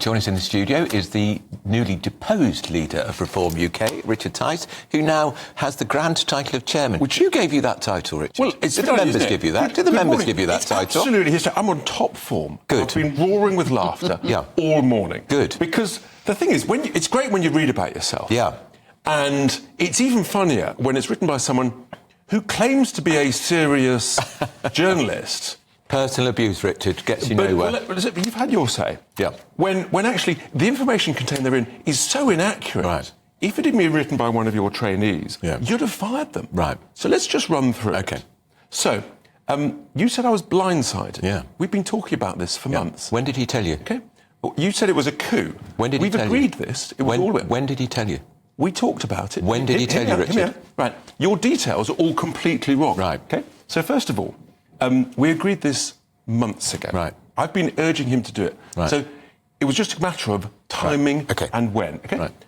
Joining us in the studio is the newly deposed leader of Reform UK, Richard Tice, who now has the grand title of chairman. Who gave you that title, Richard? Well, Did the members give you that? Did the members give you that title? Absolutely. I'm on top form. Good. I've been roaring with laughter all morning. Good. Because the thing is, it's great when you read about yourself. Yeah. And it's even funnier when it's written by someone who claims to be a serious journalist. Personal abuse, Richard, gets you nowhere. But you've had your say. Yeah. When actually the information contained therein is so inaccurate. Right. If it had been written by one of your trainees, you'd have fired them. Right. So let's just run through OK. it. So, you said I was blindsided. Yeah. We've been talking about this for months. When did he tell you? OK. Well, you said it was a coup. When did he tell you? We've agreed this. It was all when did he tell you? We talked about it. When did he tell you, Richard? Right. Your details are all completely wrong. Right. OK. So, first of all, we agreed this months ago. Right. I've been urging him to do it. Right. So it was just a matter of timing and when. Okay. Right.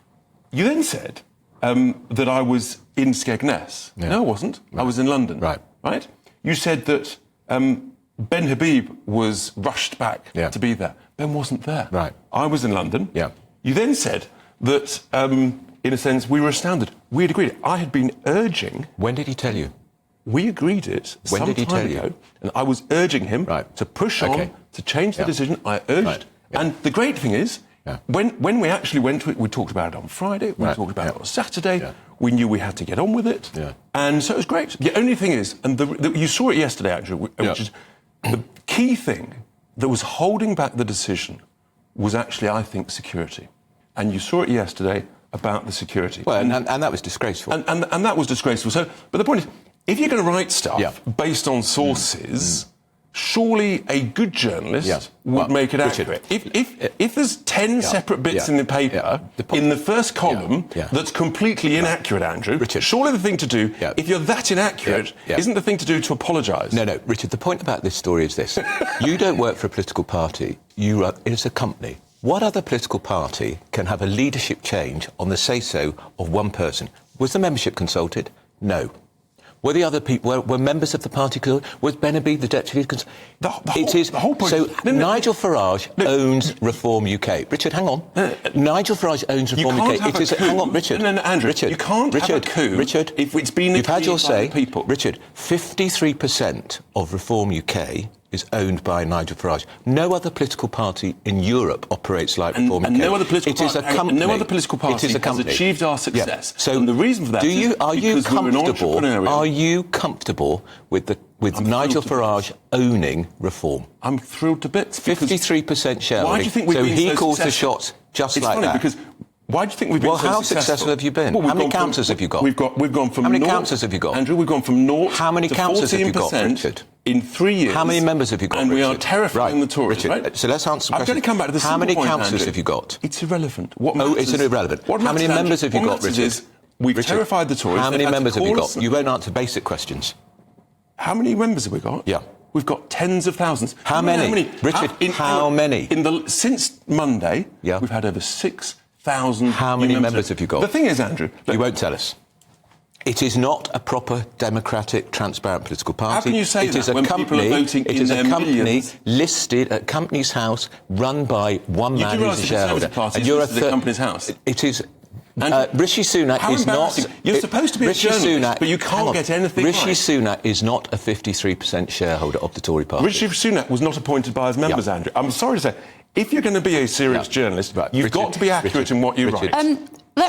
You then said that I was in Skegness. Yeah. No, I wasn't. Right. I was in London. Right. Right. You said that Ben Habib was rushed back to be there. Ben wasn't there. Right. I was in London. Yeah. You then said that, in a sense, we were astounded. We had agreed. I had been urging. When did he tell you? We agreed it When some did he time tell ago, you? and I was urging him to push on, to change the decision. I urged. And the great thing is, when we actually went to it, we talked about it on Friday, we talked about it on Saturday, we knew we had to get on with it, and so it was great. The only thing is, and you saw it yesterday, actually, which is the key thing that was holding back the decision was actually, I think, security. And you saw it yesterday about the security. Well, and that was disgraceful. And that was disgraceful. So, but the point is, if you're going to write stuff based on sources, surely a good journalist would make it accurate. If there's 10 separate bits in the paper, in the first column, that's completely inaccurate, Andrew, Richard, surely the thing to do, if you're that inaccurate, isn't the thing to do to apologise? No, Richard, the point about this story is this. You don't work for a political party. It's a company. What other political party can have a leadership change on the say-so of one person? Was the membership consulted? No. Were the other people, were members of the party consulted? Was Ben Habib the deputy consulted? The whole point. So Nigel Farage owns Reform UK. Richard, hang on. Nigel Farage owns Reform UK. Hang on, Richard. No, Andrew. Richard, you can't have a coup if it's been you've had your say. People. Richard, 53% of Reform UK is owned by Nigel Farage. No other political party in Europe operates like Reform UK. No other political party. It is a company. No other political party has achieved our success. So and the reason for that are you comfortable with Nigel Farage owning Reform? I'm thrilled to bits. 53% shareholding. Why do you think we've been so he so calls the successful? shots just it's like funny that. Because why do you think we've been so successful? Well, how successful have you been? How many councillors have you got? We've gone from How many councillors have you got? Andrew, we've gone from 0 How many to councillors have you got, 14% Richard? in 3 years. How many members have you got, And Richard? we are terrifying the Tories, Richard, right? so let's answer the question. I'm going to come back to the How many point, councillors Andrew. have you got? It's irrelevant. What It's irrelevant. How many members have you got, Richard? We've terrified the Tories. How many members have you got? You won't answer basic questions. How many members have we got? Yeah. We've got tens of thousands. How many? Richard, how many? Since Monday, we've had over 6,000. How many members have you got? The thing is, Andrew... You won't tell us. It is not a proper, democratic, transparent political party. How can you say that when people are voting in their millions? It is a company listed at Companies House, run by one man who's a shareholder. And you're a Companies House? It is... Rishi Sunak is not... You're supposed to be a journalist, but you can't get anything right. Rishi Sunak is not a 53% shareholder of the Tory party. Rishi Sunak was not appointed by his members, Andrew. I'm sorry to say, if you're going to be a serious journalist, you've got to be accurate in what you write.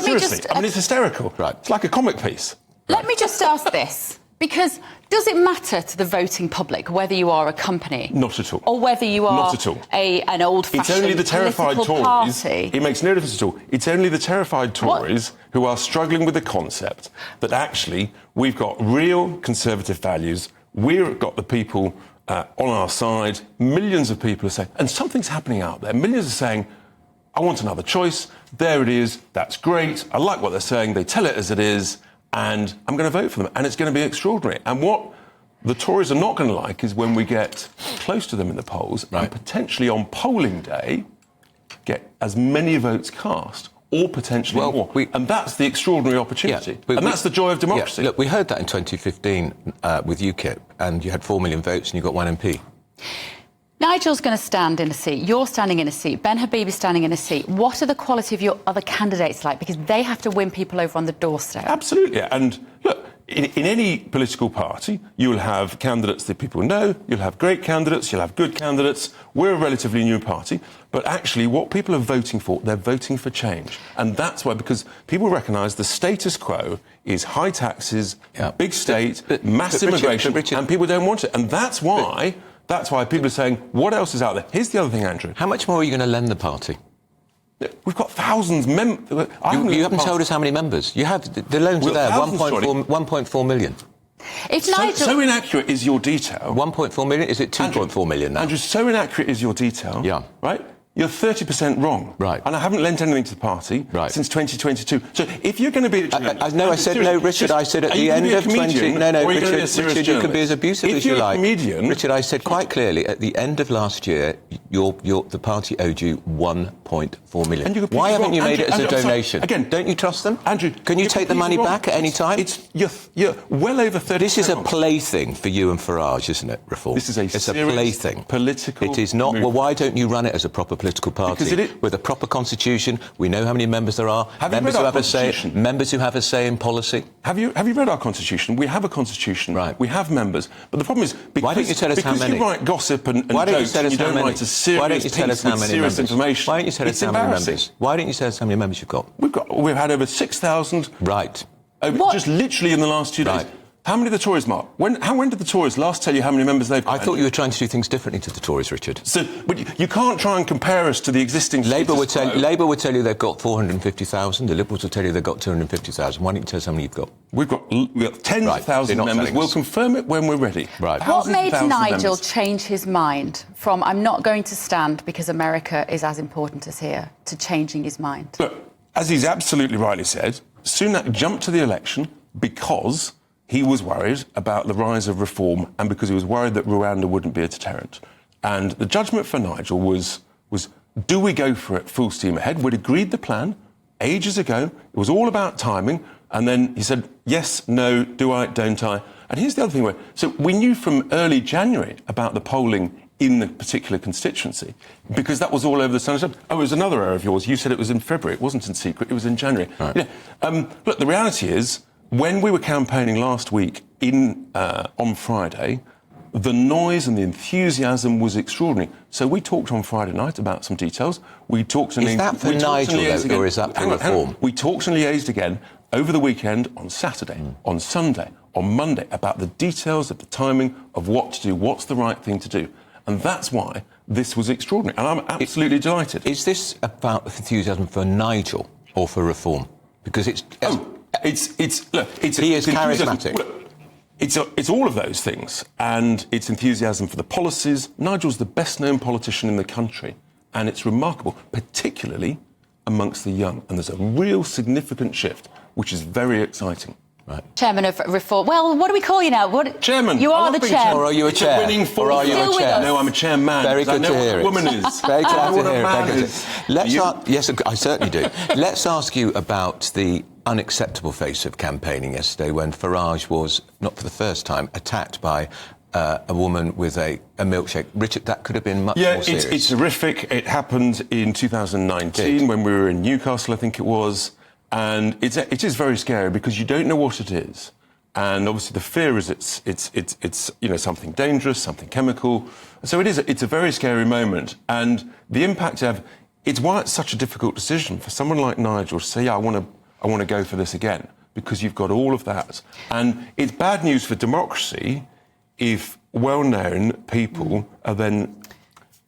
Seriously, I mean, it's hysterical. It's like a comic piece. Let me just ask this, because does it matter to the voting public whether you are a company? Not at all. Or whether you are Not at all. An old-fashioned It's only the terrified political Tories. party? It makes no difference at all. It's only the terrified Tories who are struggling with the concept that actually we've got real conservative values, we've got the people on our side, millions of people are saying, and something's happening out there, millions are saying, I want another choice, there it is, that's great, I like what they're saying, they tell it as it is, and I'm going to vote for them, and it's going to be extraordinary. And what the Tories are not going to like is when we get close to them in the polls and potentially on polling day get as many votes cast or potentially more. And that's the extraordinary opportunity. And that's the joy of democracy. Look, we heard that in 2015 with UKIP, and you had 4 million votes and you got 1 MP. Nigel's going to stand in a seat. You're standing in a seat. Ben Habib's standing in a seat. What are the quality of your other candidates like? Because they have to win people over on the doorstep. Absolutely. And look, in any political party, you'll have candidates that people know, you'll have great candidates, you'll have good candidates. We're a relatively new party, but actually what people are voting for, they're voting for change. And that's why, because people recognise the status quo is high taxes, big state, mass immigration, and people don't want it. And that's why people are saying, what else is out there? Here's the other thing, Andrew. How much more are you going to lend the party? We've got thousands. You haven't told us how many members. You have the loans are there. 1.4 million. If Nigel... so inaccurate is your detail. 1.4 million. Is it 2.4 million now? Andrew, so inaccurate is your detail. Yeah. Right. You're 30% wrong. Right. And I haven't lent anything to the party since 2022. So if you're going to be... I said, Richard, I said at the end of 20... Richard, you can be as abusive as you like. Comedian, Richard, I said quite clearly, at the end of last year, the party owed you 1.4 million. Why haven't you made it as a donation? Again, don't you trust them? Andrew, can you take the money back at any time? You're well over 30%. This is a plaything for you and Farage, isn't it, Reform? This is it's a plaything. Political... It is not... Well, why don't you run it as a proper political party with a proper constitution? We know how many members there are. Members who have a say. Members who have a say in policy. Have you read our constitution? We have a constitution. Right. We have members. But the problem is why don't you tell us how many? Because you write gossip and jokes, and you don't write a serious piece with serious information. Why don't you tell us how many members? Why don't you tell us how many members you've got? We've had over 6,000. Right. Just literally in the last 2 days. How many did the Tories mark? When did the Tories last tell you how many members they've got? I thought you were trying to do things differently to the Tories, Richard. So, but you can't try and compare us to the existing... Labour would tell you they've got 450,000. The Liberals will tell you they've got 250,000. Why don't you tell us how many you've got? We've got tens of thousands of members. We'll confirm it when we're ready. Right. What made Nigel change his mind from I'm not going to stand because America is as important as here to changing his mind? Look, as he's absolutely rightly said, Sunak jumped to the election because he was worried about the rise of reform and because he was worried that Rwanda wouldn't be a deterrent. And the judgment for Nigel was do we go for it full steam ahead? We'd agreed the plan ages ago. It was all about timing. And then he said, yes, no, do I, don't I? And here's the other thing. So we knew from early January about the polling in the particular constituency because that was all over the Sunday. Oh, it was another error of yours. You said it was in February. It wasn't in secret. It was in January. Right. Yeah. Look, the reality is, when we were campaigning last week on Friday, the noise and the enthusiasm was extraordinary. So we talked on Friday night about some details. We talked and is that for Nigel, or is that for Reform? We talked and liaised again over the weekend, on Saturday, on Sunday, on Monday, about the details of the timing of what to do, what's the right thing to do. And that's why this was extraordinary. And I'm absolutely delighted. Is this about enthusiasm for Nigel or for Reform? Because it's... He is charismatic. Look, it's all of those things, and it's enthusiasm for the policies. Nigel's the best-known politician in the country, and it's remarkable, particularly amongst the young. And there's a real significant shift, which is very exciting. Right. Chairman of Reform. Well, what do we call you now? Chairman. You are the chair. Or are you a chair? Or are you a chair? No, I'm a chairman. Very good to hear it. Woman is. Very glad to hear it. Yes, I certainly do. Let's ask you about the unacceptable face of campaigning yesterday when Farage was, not for the first time, attacked by a woman with a milkshake. Richard, that could have been much more serious. Yeah, it's horrific. It happened in 2019 when we were in Newcastle, I think it was. And it is very scary because you don't know what it is. And obviously the fear is it's something dangerous, something chemical. So it's a very scary moment. And the impact it's why it's such a difficult decision for someone like Nigel to say, yeah, I want to go for this again, because you've got all of that. And it's bad news for democracy if well-known people are then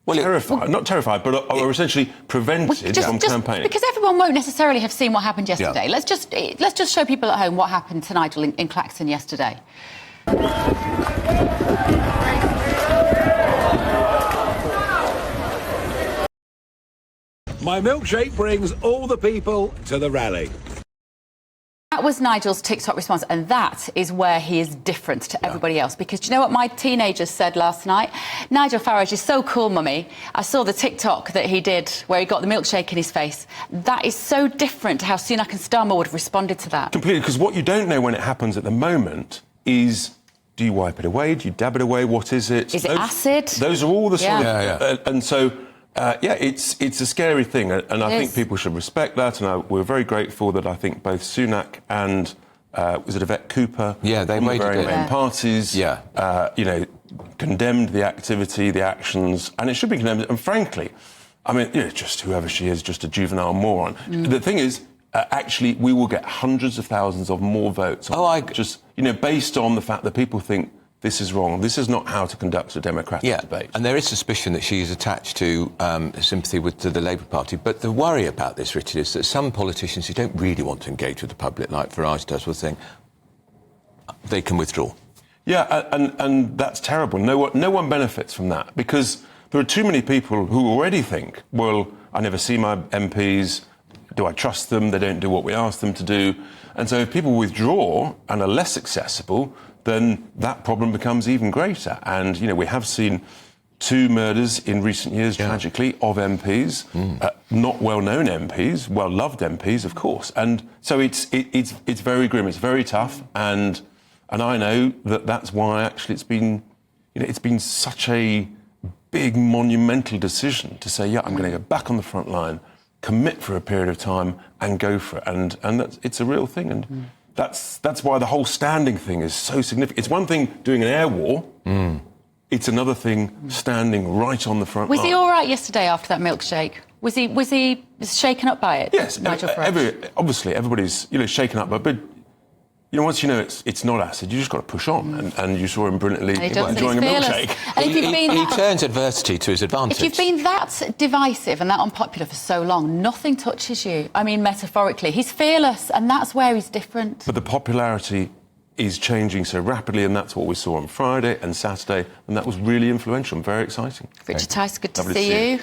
not terrified, but are essentially prevented from campaigning. Because everyone won't necessarily have seen what happened yesterday. Yeah. Let's just show people at home what happened to Nigel in Claxton yesterday. My milkshake brings all the people to the rally. That was Nigel's TikTok response, and that is where he is different to everybody else. Because do you know what my teenagers said last night? Nigel Farage is so cool, Mummy. I saw the TikTok that he did where he got the milkshake in his face. That is so different to how Sunak and Starmer would have responded to that. Completely, because what you don't know when it happens at the moment is, do you wipe it away? Do you dab it away? What is it? Is it acid? Those are all the sort of... Yeah. And so, it's a scary thing, and I think people should respect that, and we're very grateful that I think both Sunak and, was it Yvette Cooper? Yeah, they on the made very it. main parties, condemned the activity, the actions, and it should be condemned. And frankly, I mean, just whoever she is, just a juvenile moron. The thing is, actually, we will get hundreds of thousands of more votes. Based on the fact that people think this is wrong. This is not how to conduct a democratic debate. And there is suspicion that she is attached to sympathy to the Labour Party. But the worry about this, Richard, is that some politicians who don't really want to engage with the public, like Farage does, will think they can withdraw. Yeah, and that's terrible. No one benefits from that, because there are too many people who already think, well, I never see my MPs. Do I trust them? They don't do what we ask them to do. And so if people withdraw and are less accessible, then that problem becomes even greater. And, we have seen 2 murders in recent years, tragically, of MPs, not well-known MPs, well-loved MPs, of course. And so it's very grim, it's very tough, and I know that's why actually it's been such a big, monumental decision to say, I'm going to go back on the front line, commit for a period of time, and go for it. And it's a real thing. And that's why the whole standing thing is so significant. It's one thing doing an air war. It's another thing standing right on the front line. Was he all right yesterday after that milkshake? Was he shaken up by it? Yes, Nigel Farage? obviously everybody's shaken up, but once it's not acid, you just got to push on, and you saw him brilliantly enjoying a milkshake. And he turns adversity to his advantage. If you've been that divisive and that unpopular for so long, nothing touches you. I mean, metaphorically, he's fearless, and that's where he's different. But the popularity is changing so rapidly, and that's what we saw on Friday and Saturday, and that was really influential and very exciting. Richard Tice, good to Lovely see you.